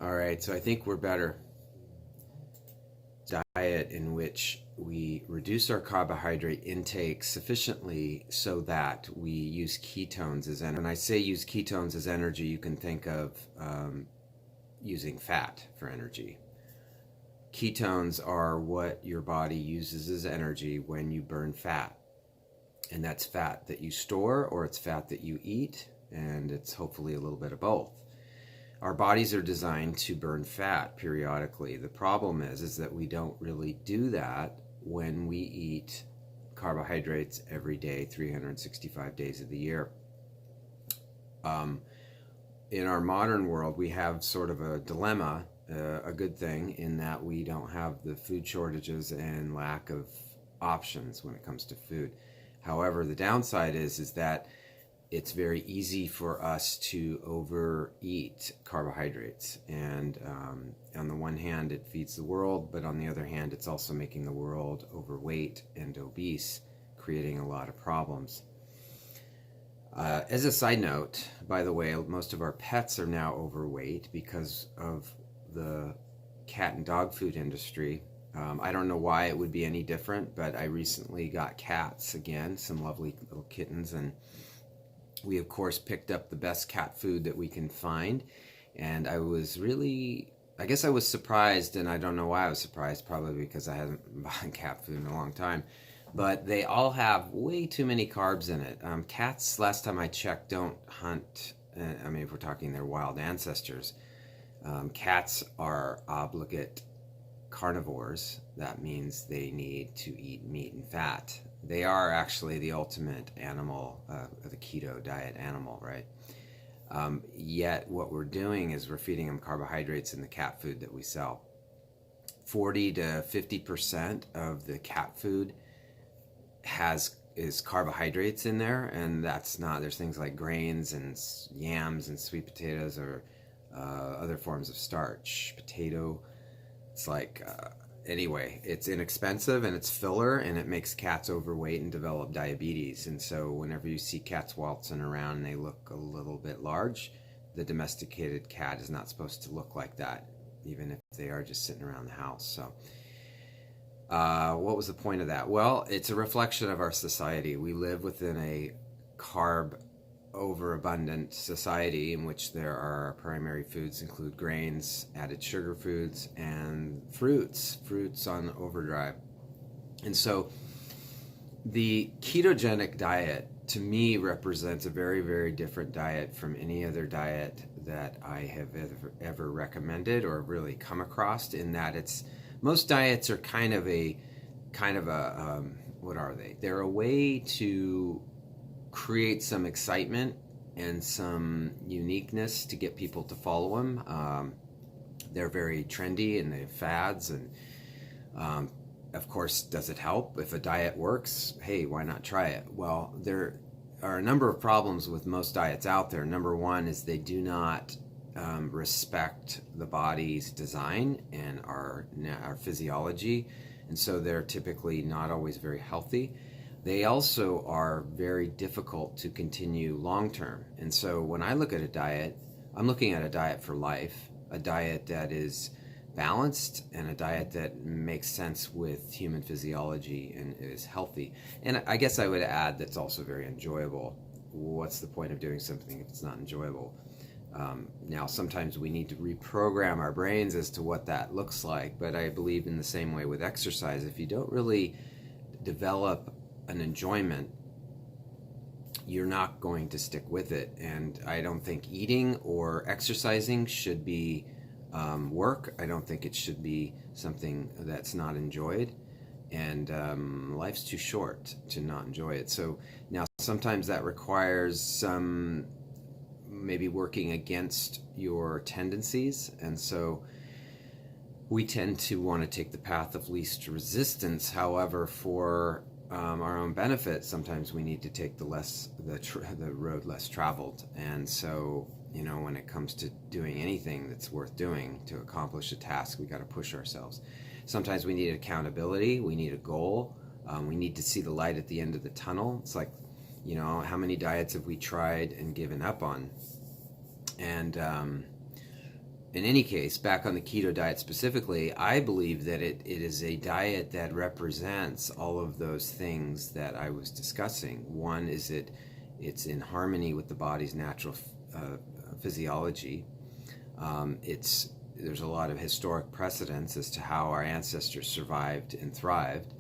All right, so I think we're better. Diet in which we reduce our carbohydrate intake sufficiently so that we use ketones as energy. When I say use ketones as energy, you can think of using fat for energy. Ketones are what your body uses as energy when you burn fat. And that's fat that you store, or it's fat that you eat, and it's hopefully a little bit of both. Our bodies are designed to burn fat periodically. The problem is that we don't really do that when we eat carbohydrates every day, 365 days of the year. In our modern world, we have sort of a dilemma, a good thing, in that we don't have the food shortages and lack of options when it comes to food. However, the downside is that it's very easy for us to overeat carbohydrates. And on the one hand, it feeds the world, but on the other hand, it's also making the world overweight and obese, creating a lot of problems. As a side note, by the way, most of our pets are now overweight because of the cat and dog food industry. I don't know why it would be any different, but I recently got cats again, some lovely little kittens, and we of course picked up the best cat food that we can find. And I guess I was surprised, and I don't know why I was surprised, probably because I hadn't bought cat food in a long time. But they all have way too many carbs in it. Cats, last time I checked, don't hunt. I mean, if we're talking their wild ancestors, cats are obligate carnivores. That means they need to eat meat and fat. They are actually the ultimate animal, the keto diet animal, right? Yet what we're doing is we're feeding them carbohydrates in the cat food that we sell. 40 to 50% of the cat food is carbohydrates in there, and that's not, there's things like grains and yams and sweet potatoes, or other forms of starch, potato. It's like, anyway, it's inexpensive and it's filler, and it makes cats overweight and develop diabetes. And so whenever you see cats waltzing around and they look a little bit large, the domesticated cat is not supposed to look like that, even if they are just sitting around the house. So what was the point of that? Well, it's a reflection of our society. We live within a carb overabundant society in which there are primary foods include grains, added sugar foods, and fruits on overdrive. And so the ketogenic diet to me represents a very, very different diet from any other diet that I have ever recommended or really come across, in that most diets are kind of a what are they? They're a way to create some excitement and some uniqueness to get people to follow them. They're very trendy and they have fads, and of course, does it help? If a diet works, hey, why not try it? Well, there are a number of problems with most diets out there. Number one is they do not respect the body's design and our physiology, and so they're typically not always very healthy. They also are very difficult to continue long term. And so when I look at a diet, I'm looking at a diet for life, a diet that is balanced, and a diet that makes sense with human physiology and is healthy. And I guess I would add that's also very enjoyable. What's the point of doing something if it's not enjoyable? Now, sometimes we need to reprogram our brains as to what that looks like, but I believe in the same way with exercise. If you don't really develop an enjoyment, you're not going to stick with it. And I don't think eating or exercising should be work. I don't think it should be something that's not enjoyed. And life's too short to not enjoy it. So now sometimes that requires some maybe working against your tendencies. And so we tend to want to take the path of least resistance. However, for our own benefit, sometimes we need to take the road less traveled. And so, when it comes to doing anything that's worth doing to accomplish a task, we got to push ourselves. Sometimes we need accountability. We need a goal. We need to see the light at the end of the tunnel. It's like, how many diets have we tried and given up on? And in any case, back on the keto diet specifically, I believe that it is a diet that represents all of those things that I was discussing. One is it's in harmony with the body's natural physiology. There's a lot of historic precedents as to how our ancestors survived and thrived.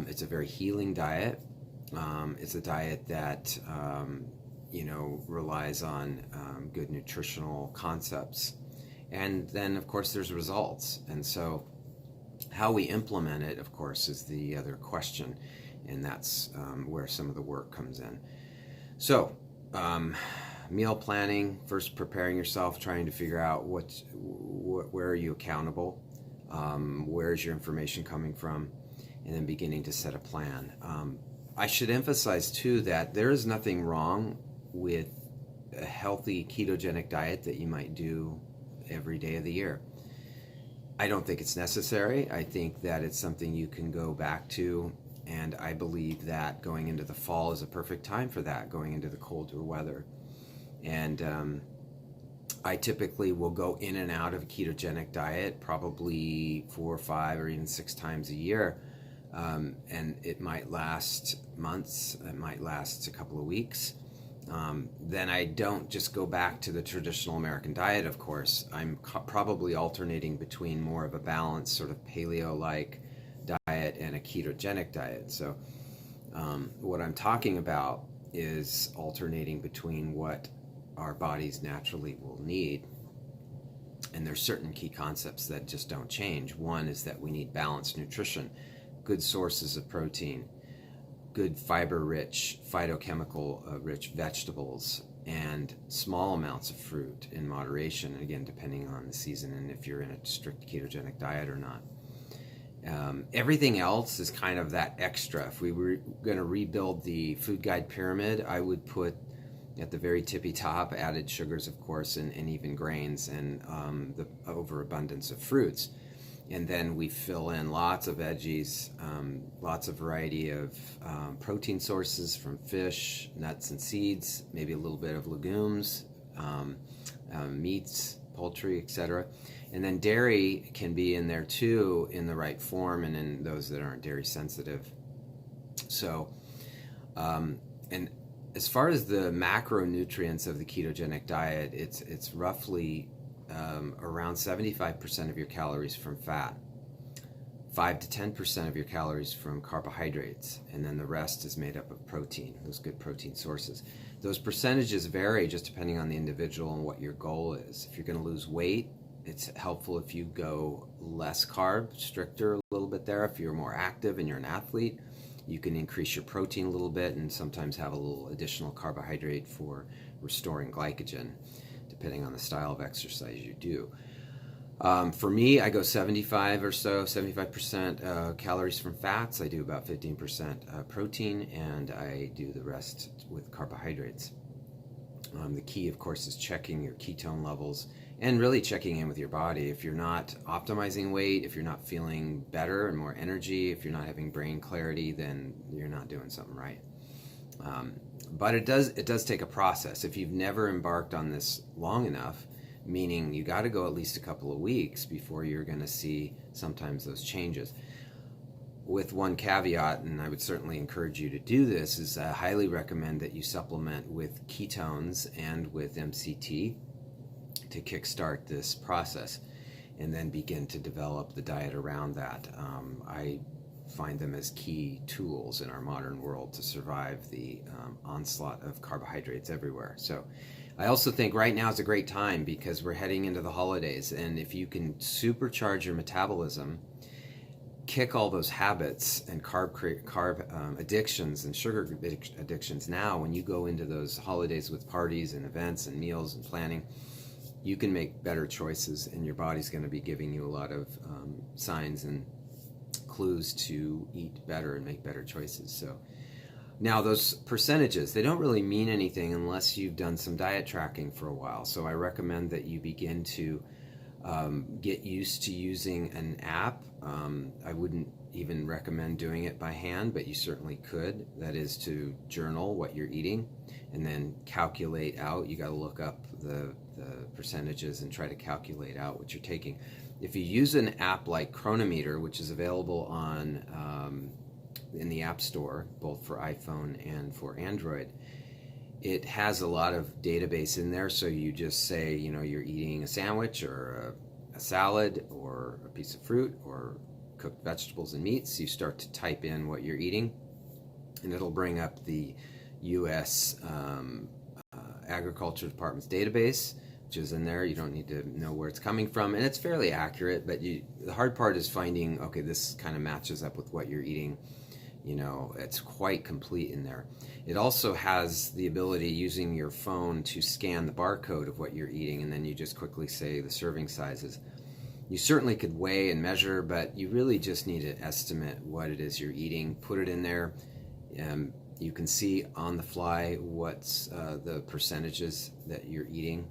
It's a very healing diet. It's a diet that relies on good nutritional concepts. And then, of course, there's results. And so how we implement it, of course, is the other question. And that's where some of the work comes in. So, meal planning, first preparing yourself, trying to figure out where are you accountable, where is your information coming from, and then beginning to set a plan. I should emphasize, too, that there is nothing wrong with a healthy ketogenic diet that you might do every day of the year. I don't think it's necessary. I think that it's something you can go back to, and I believe that going into the fall is a perfect time for that, going into the colder weather. And I typically will go in and out of a ketogenic diet probably 4 or 5 or even 6 times a year. And it might last months, it might last a couple of weeks. Then I don't just go back to the traditional American diet, of course. I'm probably alternating between more of a balanced sort of paleo-like diet and a ketogenic diet. So what I'm talking about is alternating between what our bodies naturally will need. And there's certain key concepts that just don't change. One is that we need balanced nutrition, good sources of protein, good fiber-rich, phytochemical-rich vegetables, and small amounts of fruit in moderation, again, depending on the season and if you're in a strict ketogenic diet or not. Everything else is kind of that extra. If we were going to rebuild the food guide pyramid, I would put at the very tippy top added sugars, of course, and even grains, and the overabundance of fruits. And then we fill in lots of veggies, lots of variety of protein sources from fish, nuts and seeds, maybe a little bit of legumes, meats, poultry, etc. And then dairy can be in there too in the right form, and in those that aren't dairy sensitive. So, and as far as the macronutrients of the ketogenic diet, it's roughly around 75% of your calories from fat, 5 to 10% of your calories from carbohydrates, and then the rest is made up of protein, those good protein sources. Those percentages vary just depending on the individual and what your goal is. If you're going to lose weight, it's helpful if you go less carb, stricter a little bit there. If you're more active and you're an athlete, you can increase your protein a little bit and sometimes have a little additional carbohydrate for restoring glycogen, depending on the style of exercise you do. For me, I go 75% calories from fats. I do about 15% protein, and I do the rest with carbohydrates. The key, of course, is checking your ketone levels and really checking in with your body. If you're not optimizing weight, if you're not feeling better and more energy, if you're not having brain clarity, then you're not doing something right. But it does take a process. If you've never embarked on this long enough, meaning you got to go at least a couple of weeks before you're going to see sometimes those changes. With one caveat, and I would certainly encourage you to do this, is I highly recommend that you supplement with ketones and with MCT to kickstart this process, and then begin to develop the diet around that. I find them as key tools in our modern world to survive the onslaught of carbohydrates everywhere. So I also think right now is a great time because we're heading into the holidays, and if you can supercharge your metabolism, kick all those habits and carb addictions and sugar addictions now, when you go into those holidays with parties and events and meals and planning, you can make better choices, and your body's going to be giving you a lot of signs and clues to eat better and make better choices. So now those percentages, they don't really mean anything unless you've done some diet tracking for a while. So I recommend that you begin to get used to using an app. I wouldn't even recommend doing it by hand, but you certainly could. That is to journal what you're eating and then calculate out. You got to look up the the percentages and try to calculate out what you're taking. If you use an app like Chronometer, which is available on in the App Store, both for iPhone and for Android, it has a lot of database in there. So you just say, you know, you're eating a sandwich or a salad or a piece of fruit or cooked vegetables and meats. You start to type in what you're eating, and it'll bring up the U.S. Agriculture Department's database, which is in there. You don't need to know where it's coming from, and it's fairly accurate, but the hard part is finding, okay, this kind of matches up with what you're eating. You know, it's quite complete in there. It also has the ability, using your phone, to scan the barcode of what you're eating, and then you just quickly say the serving sizes. You certainly could weigh and measure, but you really just need to estimate what it is you're eating, put it in there. You can see on the fly what's the percentages that you're eating,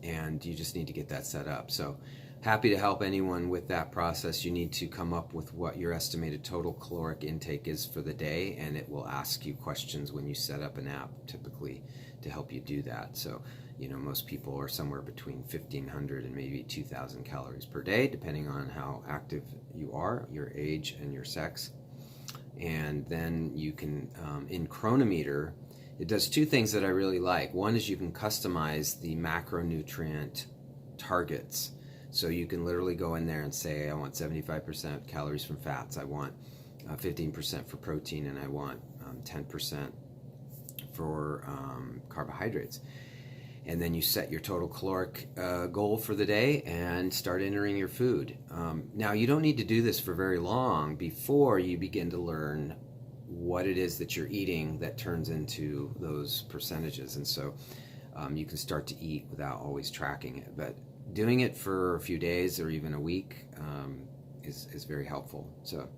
and you just need to get that set up. So happy to help anyone with that process. You need to come up with what your estimated total caloric intake is for the day, and it will ask you questions when you set up an app, typically, to help you do that. So, you know, most people are somewhere between 1,500 and maybe 2,000 calories per day, depending on how active you are, your age, and your sex. And then you can, in Chronometer, it does two things that I really like. One is you can customize the macronutrient targets. So you can literally go in there and say, I want 75% calories from fats, I want 15% for protein, and I want 10% for carbohydrates. And then you set your total caloric goal for the day and start entering your food. Now, you don't need to do this for very long before you begin to learn what it is that you're eating that turns into those percentages. And so you can start to eat without always tracking it. But doing it for a few days or even a week is very helpful. So,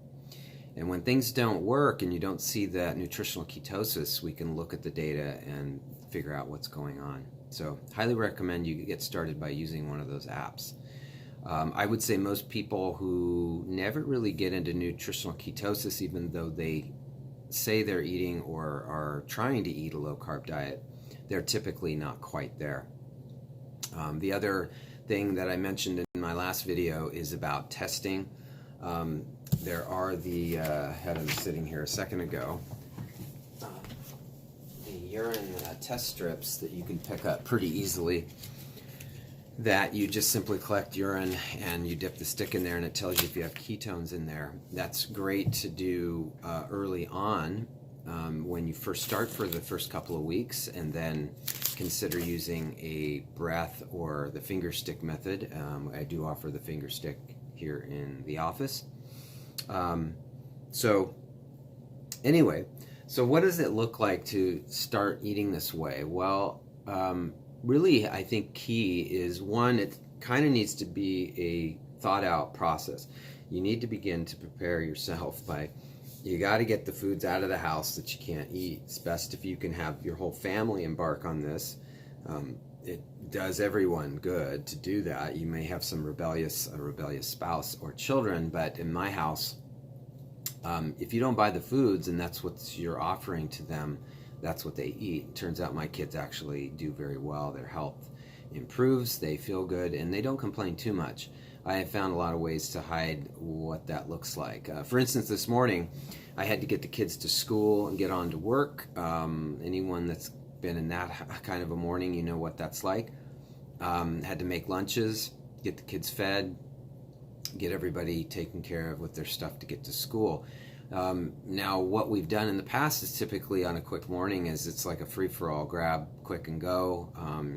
and when things don't work and you don't see that nutritional ketosis, we can look at the data and figure out what's going on. So highly recommend you get started by using one of those apps. I would say most people who never really get into nutritional ketosis, even though they say they're eating or are trying to eat a low-carb diet, they're typically not quite there. The other thing that I mentioned in my last video is about testing. There are the, had them sitting here a second ago, urine test strips that you can pick up pretty easily, that you just simply collect urine and you dip the stick in there and it tells you if you have ketones in there. That's great to do early on when you first start for the first couple of weeks, and then consider using a breath or the finger stick method. I do offer the finger stick here in the office. So anyway, so what does it look like to start eating this way? Well, really, I think key is, one, it kind of needs to be a thought out process. You need to begin to prepare yourself by, you got to get the foods out of the house that you can't eat. It's best if you can have your whole family embark on this. It does everyone good to do that. You may have a rebellious spouse or children, but in my house, if you don't buy the foods and that's what you're offering to them, that's what they eat. It turns out my kids actually do very well. Their health improves, they feel good, and they don't complain too much. I have found a lot of ways to hide what that looks like. For instance, this morning, I had to get the kids to school and get on to work. Anyone that's been in that kind of a morning, you know what that's like. Had to make lunches, get the kids fed, get everybody taken care of with their stuff to get to school. Now, what we've done in the past is typically on a quick morning is it's like a free-for-all, grab quick and go.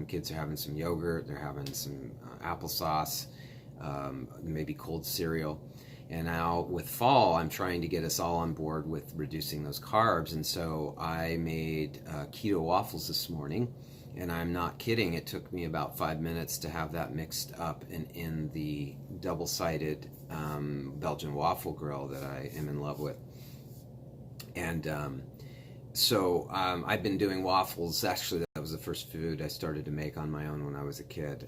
Kids are having some yogurt, they're having some applesauce, maybe cold cereal. And now with fall, I'm trying to get us all on board with reducing those carbs. And so I made keto waffles this morning. And I'm not kidding, it took me about 5 minutes to have that mixed up and in the double-sided Belgian waffle grill that I am in love with. And so I've been doing waffles. Actually, that was the first food I started to make on my own when I was a kid.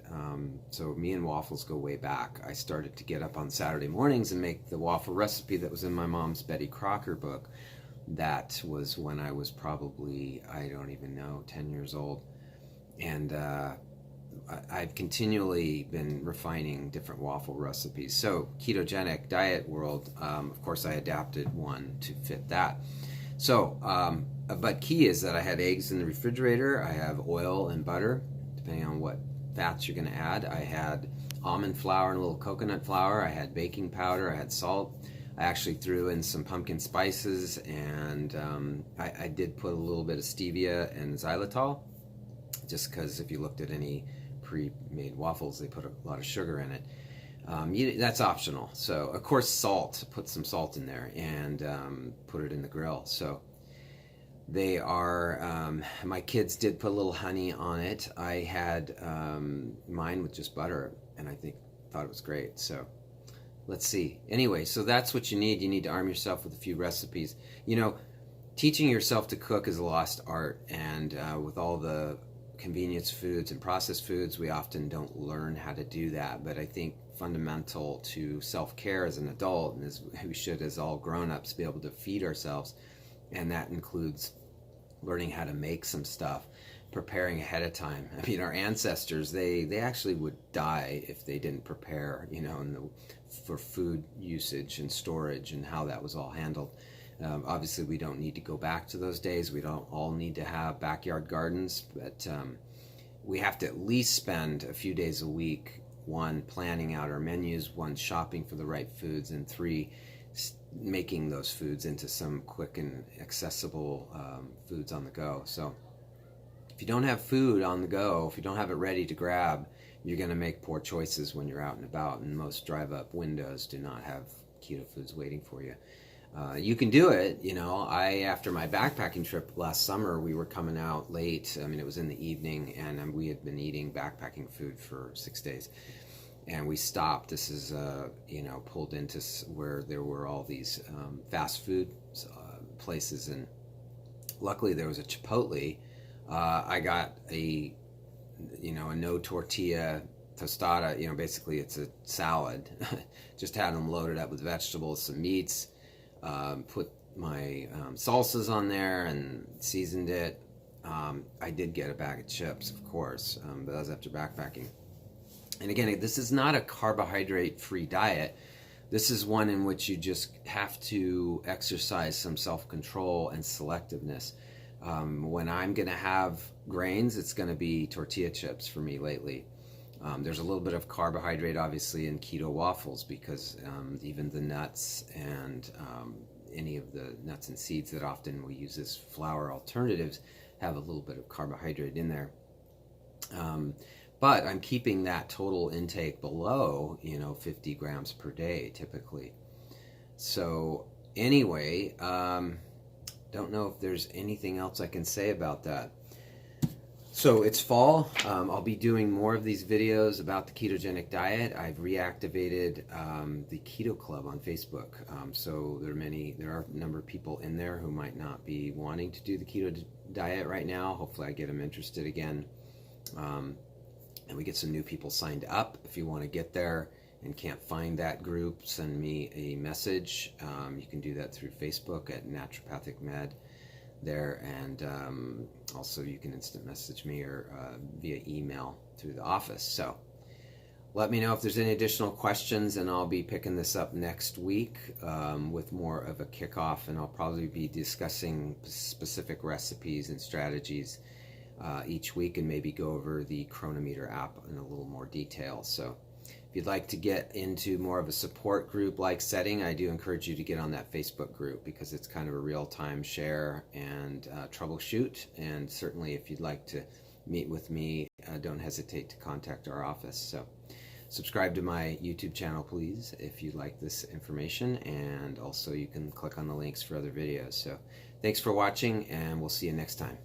So me and waffles go way back. I started to get up on Saturday mornings and make the waffle recipe that was in my mom's Betty Crocker book. That was when I was probably, I don't even know, 10 years old. And I've continually been refining different waffle recipes. So ketogenic diet world, of course I adapted one to fit that. So, but key is that I had eggs in the refrigerator. I have oil and butter, depending on what fats you're going to add. I had almond flour and a little coconut flour. I had baking powder. I had salt. I actually threw in some pumpkin spices, and I did put a little bit of stevia and xylitol, just because if you looked at any pre-made waffles, they put a lot of sugar in it. That's optional. So, of course, salt. Put some salt in there and put it in the grill. So they are, my kids did put a little honey on it. I had mine with just butter, and thought it was great. So let's see. Anyway, so that's what you need. You need to arm yourself with a few recipes. You know, teaching yourself to cook is a lost art, and with all the convenience foods and processed foods, we often don't learn how to do that. But I think fundamental to self-care as an adult, and as we should as all grown-ups, be able to feed ourselves, and that includes learning how to make some stuff, preparing ahead of time. I mean, our ancestors, they actually would die if they didn't prepare, you know, for food usage and storage and how that was all handled. Obviously, we don't need to go back to those days. We don't all need to have backyard gardens, but we have to at least spend a few days a week, one, planning out our menus, one, shopping for the right foods, and three, making those foods into some quick and accessible foods on the go. So if you don't have food on the go, if you don't have it ready to grab, you're going to make poor choices when you're out and about, and most drive-up windows do not have keto foods waiting for you. You can do it, you know. After my backpacking trip last summer, we were coming out late. I mean, it was in the evening, and we had been eating backpacking food for 6 days. And we stopped. This is, you know, pulled into where there were all these fast food places, and luckily there was a Chipotle. I got a no tortilla tostada. You know, basically it's a salad. Just had them loaded up with vegetables, some meats. Put my salsas on there and seasoned it. I did get a bag of chips, of course, but that was after backpacking. And again, this is not a carbohydrate-free diet. This is one in which you just have to exercise some self-control and selectiveness. When I'm going to have grains, it's going to be tortilla chips for me lately. There's a little bit of carbohydrate, obviously, in keto waffles, because even the nuts and any of the nuts and seeds that often we use as flour alternatives have a little bit of carbohydrate in there. But I'm keeping that total intake below, 50 grams per day, typically. So anyway, don't know if there's anything else I can say about that. So it's fall. I'll be doing more of these videos about the ketogenic diet. I've reactivated the Keto Club on Facebook. So there are a number of people in there who might not be wanting to do the keto diet right now. Hopefully I get them interested again. And we get some new people signed up. If you want to get there and can't find that group, send me a message. You can do that through Facebook at Naturopathic Med there, and also you can instant message me or via email through the office. So let me know if there's any additional questions, and I'll be picking this up next week with more of a kickoff, and I'll probably be discussing specific recipes and strategies each week, and maybe go over the Chronometer app in a little more detail. So if you'd like to get into more of a support group like setting, I do encourage you to get on that Facebook group, because it's kind of a real-time share and troubleshoot. And certainly if you'd like to meet with me, don't hesitate to contact our office. So subscribe to my YouTube channel, please, if you like this information, and also you can click on the links for other videos. So thanks for watching, and we'll see you next time.